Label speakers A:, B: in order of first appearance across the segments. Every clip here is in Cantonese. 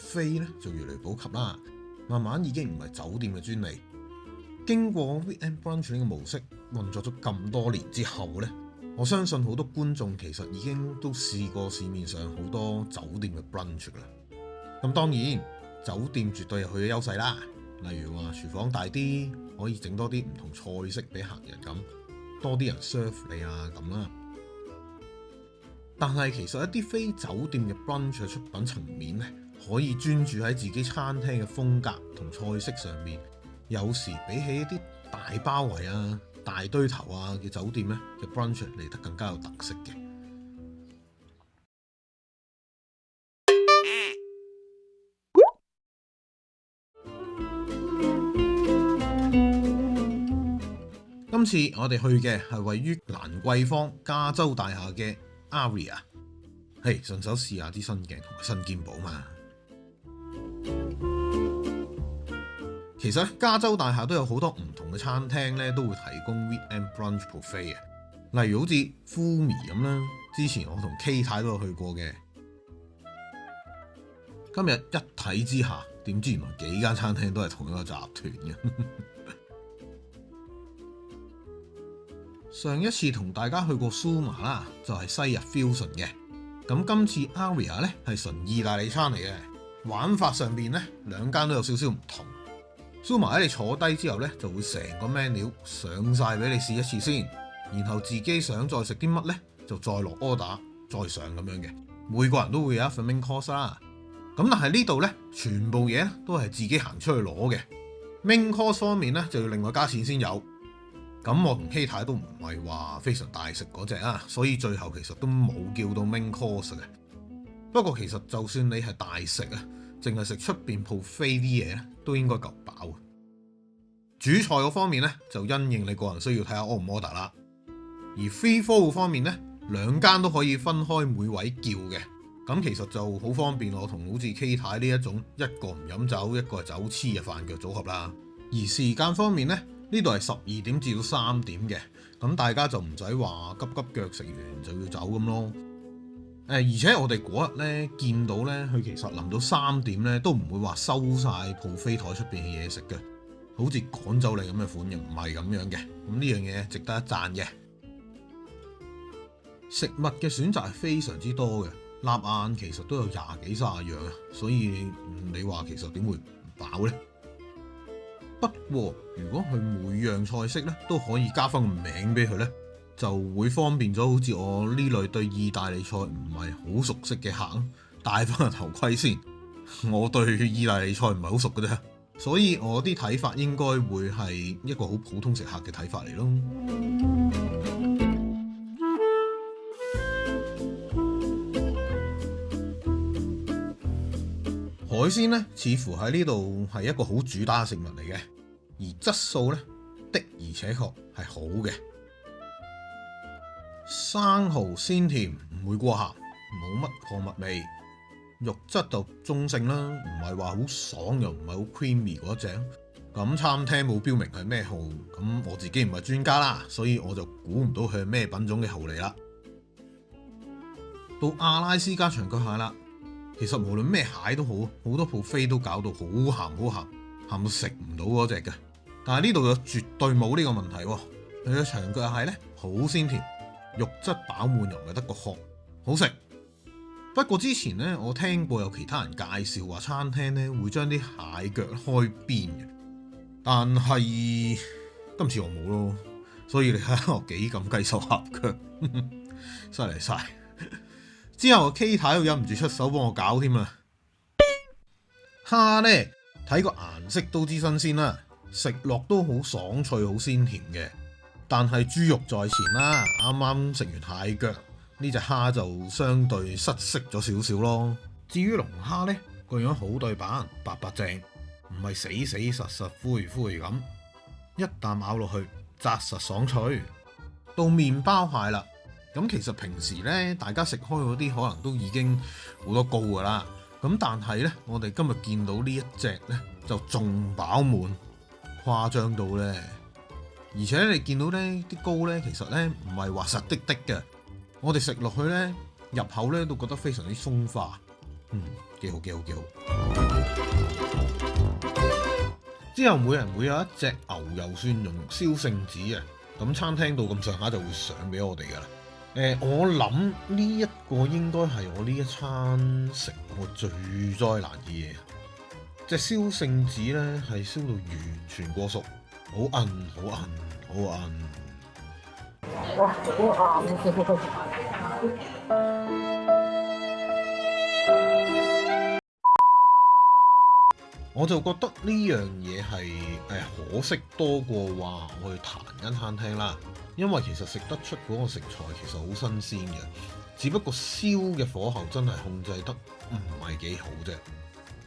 A: buffet 咧就越嚟越普及啦，慢慢已經唔係酒店嘅專利。經過 Weekend Brunch 呢個模式運作咗咁多年之後咧，我相信好多觀眾其實已經都試過市面上好多酒店嘅 brunch 啦。咁當然酒店絕對有佢嘅優勢啦，例如話廚房大啲，可以整多啲唔同菜式俾客人咁，多啲人 serve 你啊咁啦。但係其實一啲非酒店嘅 brunch 嘅出品層面咧，可以專注喺自己餐廳嘅風格同菜式上面。有時比起一啲大包圍啊、大堆頭啊嘅酒店咧嘅 brunch 嚟得更加有特色嘅。今次我哋去嘅係位於蘭桂坊加州大廈嘅 Aria， 順手試下啲新鏡同埋新肩寶嘛。其實加州大廈都有好多唔同嘅餐廳咧，都會提供 Weekend Brunch Buffet 嘅，例如好似 Fumi 咁啦，之前我同 K 太都有去過嘅。今日一睇之下，點知原來幾間餐廳都係同一個集團嘅。上一次同大家去過 Suma 啦，就係西日 Fusion 嘅。咁今次 Aria 咧係純意大利餐嚟嘅，玩法上邊咧兩間都有少少唔同。Suma 喺你坐低之後咧，就會成個 menu 上晒俾你試一次先，然後自己想再食啲乜咧，就再落 order 再上咁樣嘅。每個人都會有一份 main course 啦。咁但係呢度咧，全部嘢咧都係自己行出去攞嘅。main course 方面咧就要另外加錢先有。咁我同 K 太都唔係話非常大食嗰隻啊，所以最後其實都冇叫到 main course 嘅。不過其實就算你係大食啊，淨係食出邊 buffet 啲嘢咧，都應該夠飽。主菜嗰方面咧，就因應你個人需要睇下 order 唔 order 啦。而 free flow 方面咧，兩間都可以分開每位叫嘅，咁其實就好方便我同好似 K 太呢一種一個唔飲酒，一個係酒痴嘅飯腳組合啦。而時間方面咧，呢度係12點至到3點嘅，咁大家就唔使話急急腳食完就要走咁咯。而且我哋嗰日咧見到咧，佢其實臨到3點咧都唔會話收晒 buffet 台出邊嘅嘢食嘅，好似趕走你咁嘅款，又唔係咁樣嘅。咁呢樣嘢值得一讚嘅。食物嘅選擇係非常之多嘅，立晏其實都有20幾30樣啊，所以你話其實點會唔飽呢？不過如果佢每樣菜式咧都可以加翻個名俾佢咧，就會方便咗好似我呢類對意大利菜唔係好熟悉嘅客戴翻個頭盔先。我對意大利菜唔係好熟嘅啫，所以我啲睇法應該會係一個好普通食客嘅睇法嚟咯。海鮮咧似乎喺呢度係一個好主打嘅食物嚟嘅，而質素咧的而且確係好嘅。生蠔鮮甜，唔會過鹹，冇乜礦物味，肉質就中性啦，唔係話好爽又唔係好 creamy 嗰隻。咁餐廳冇標明係咩蠔，咁我自己唔係專家啦，所以我就估唔到佢係咩品種嘅蠔嚟啦。到阿拉斯加長腳蟹啦。其實無論咩蟹都好，好多 buffet 都搞到好鹹好鹹，鹹到食唔到嗰隻嘅。但係呢度就絕對冇呢個問題喎。佢嘅長腳蟹咧好鮮甜，肉質飽滿又唔係得個殼，好食。不過之前咧我聽過有其他人介紹話餐廳咧會將啲蟹腳開邊嘅，但係今次我冇咯，所以你睇下我幾咁雞手鴨腳，犀利晒。之後 K 太都忍唔住出手幫我搞添啊！蝦呢，睇個顏色都知新鮮啦，食落都好爽脆好鮮甜嘅。但係豬肉在前啦，啱啱食完蟹腳，呢隻蝦就相對失色咗少少咯。至於龍蝦呢，個樣好對版，白白淨，唔係死死實實灰灰咁，一啖咬落去紮實爽脆。到麵包蟹啦。咁其實平時咧，大家食開嗰啲可能都已經好多膏噶啦。咁但係咧，我哋今日見到呢一隻咧，就仲飽滿，誇張到咧。而且你見到咧啲膏咧，其實咧唔係話實滴滴嘅。我哋食落去咧，入口咧都覺得非常之鬆化，幾好幾好幾好。之後每人會有一隻牛油蒜蓉燒聖子嘅，咁餐廳到咁上下就會上俾我哋噶啦。我諗呢一個應該係我呢一餐食過最災難嘅嘢。隻燒聖子咧係燒到完全過熟，好韌好韌好韌。
B: 哇，好硬！
A: 我就覺得呢樣嘢係可惜多過話我去彈間餐廳啦，因為其實食得出嗰個食材其實好新鮮嘅，只不過燒嘅火候真係控制得唔係幾好啫。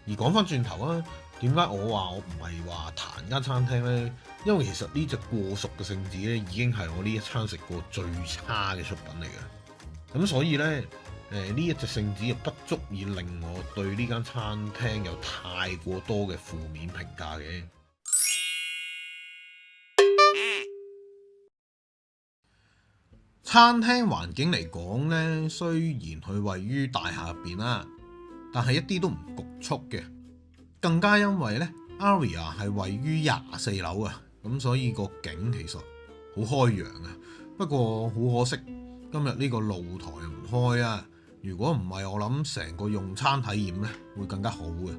A: 而講翻轉頭啊，點解我話我唔係話彈間餐廳呢？因為其實呢隻過熟嘅聖子咧已經係我呢一餐食過最差嘅出品嚟嘅，咁所以呢。呢一隻聖子又不足以令我對呢間餐廳有太過多嘅負面評價嘅。餐廳環境嚟講呢，雖然佢位於大廈入邊啦，但係一啲都唔局促嘅。更加因為呢 Aria 係位於24樓啊，咁所以個景其實好開揚啊。不過好可惜，今日呢個露台唔開啊。如果唔係，我諗成個用餐體驗咧會更加好嘅。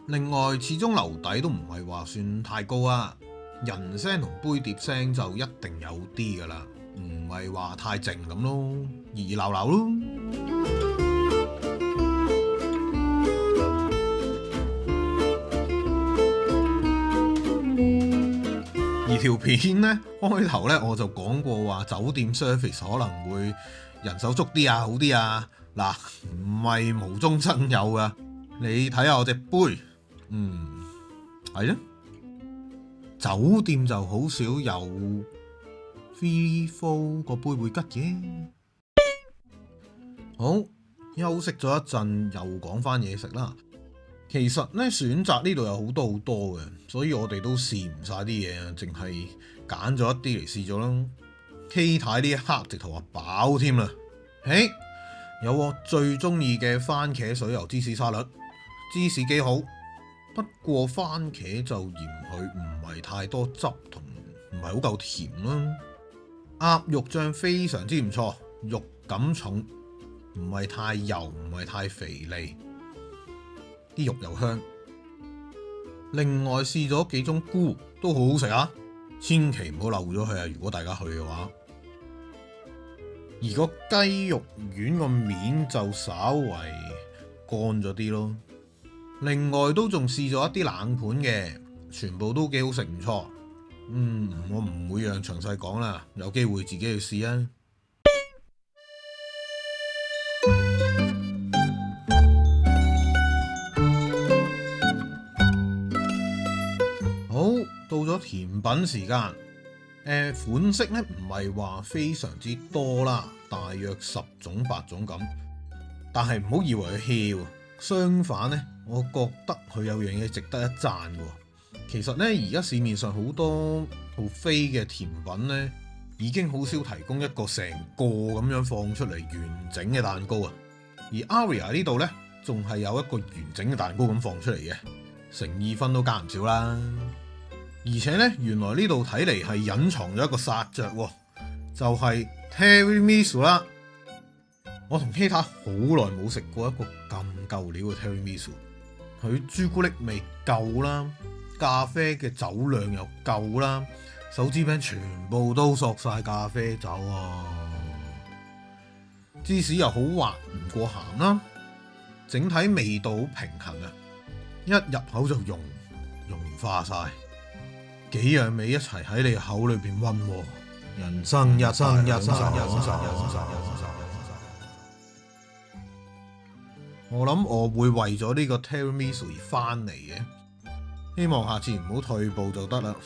A: 另外，始終樓底都唔係話算太高啊，人聲同杯碟聲就一定有啲噶啦，唔係話太靜咁咯，熱熱鬧鬧咯。而條片咧開頭咧我就講過話酒店 service 可能會人手足啲啊，好啲啊。嗱，唔係無中生有噶，你睇下我隻杯，係咧，酒店就好少有 free flow 個杯會吉嘅。好，休息咗一陣，又講翻嘢食啦。其實咧選擇呢度有好多好多嘅，所以我哋都試唔晒啲嘢啊，淨係揀咗一啲嚟試咗啦。K 太呢一刻直頭話飽添啦，有我最中意嘅番茄水油芝士沙律，芝士幾好，不過番茄就嫌佢唔係太多汁同唔係好夠甜啦。鴨肉醬非常之唔錯，肉感重，唔係太油，唔係太肥膩，啲肉又香。另外試咗幾種菇都好好食啊，千祈唔好漏咗佢啊！如果大家去嘅話，而個雞肉丸個面就稍為乾咗啲咯。另外都仲試咗一啲冷盤嘅，全部都幾好食，唔錯。我唔會讓詳細講啦，有機會自己去試啊。好，到咗甜品時間。款式咧唔係話非常之多啦，大約10種8種咁。但係唔好以為佢 hea 喎，相反咧，我覺得佢有樣嘢值得一讚嘅。其實咧，而家市面上好多buffet嘅甜品咧，已經好少提供一個成個咁樣放出嚟完整嘅蛋糕啊。而 Aria 呢度咧，仲係有一個完整嘅蛋糕咁放出嚟嘅，誠意分都加唔少啦。而且咧，原來呢度睇嚟係隱藏咗一個殺着，就係 Tiramisu 啦。我同 Kita 好耐冇食過一個咁夠料嘅 Tiramisu，佢朱古力味夠啦，咖啡嘅酒量又夠啦，手指餅全部都索晒咖啡酒啊，芝士又好滑唔過鹹啦，整體味道好平衡啊，一入口就融化晒。幾樣味一齊喺你口裏邊溫和，人生一生。我諗我會為咗呢個 Tiramisu 而翻嚟嘅，希望下次唔好退步就得啦。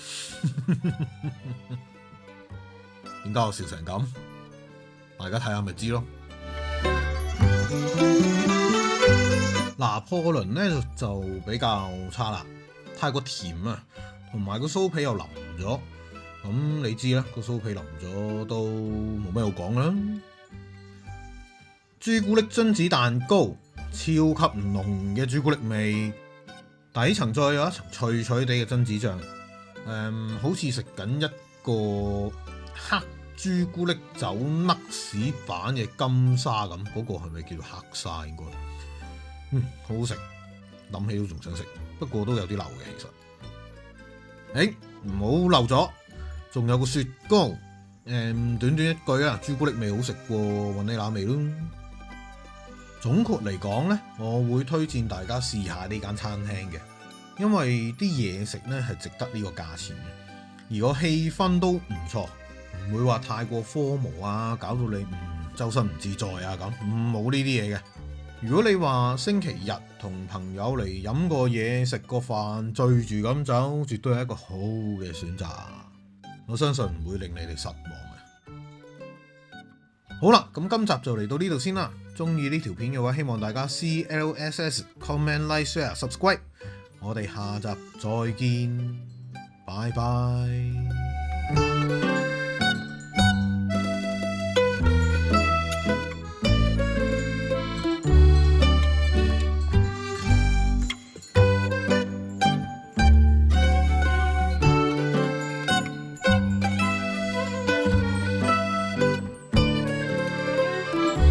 A: 點解我笑成咁？大家睇下咪知咯。拿破崙咧就比較差啦，太過甜啊！同埋個酥皮又腍咗，咁你知啦，個酥皮腍咗都冇咩好講啦。朱古力榛子蛋糕，超級濃嘅朱古力味，底層再有一層脆脆地嘅榛子醬，好似食緊一個黑朱古力酒甩屎版嘅金沙咁，嗰個係咪叫做黑沙應該？好好食，諗起都仲想食，不過都有啲流嘅其實。唔好漏咗，仲有個雪糕，短短一句啊，朱古力味好食過雲呢拿味咯。總括嚟講呢，我會推薦大家試下呢間餐廳嘅，因為啲嘢食呢係值得呢個價錢嘅，而個氣氛都唔錯，唔會話太過荒蕪啊，搞到你周身唔自在啊咁，冇呢啲嘢嘅。如果你話星期日同朋友嚟飲個嘢食個飯醉住咁走，絕對係一個好嘅選擇，我相信唔會令你哋失望嘅。好啦，咁今集就嚟到呢度先啦。中意呢條片嘅話，希望大家 CLSS comment like share subscribe。我哋下集再見，拜拜。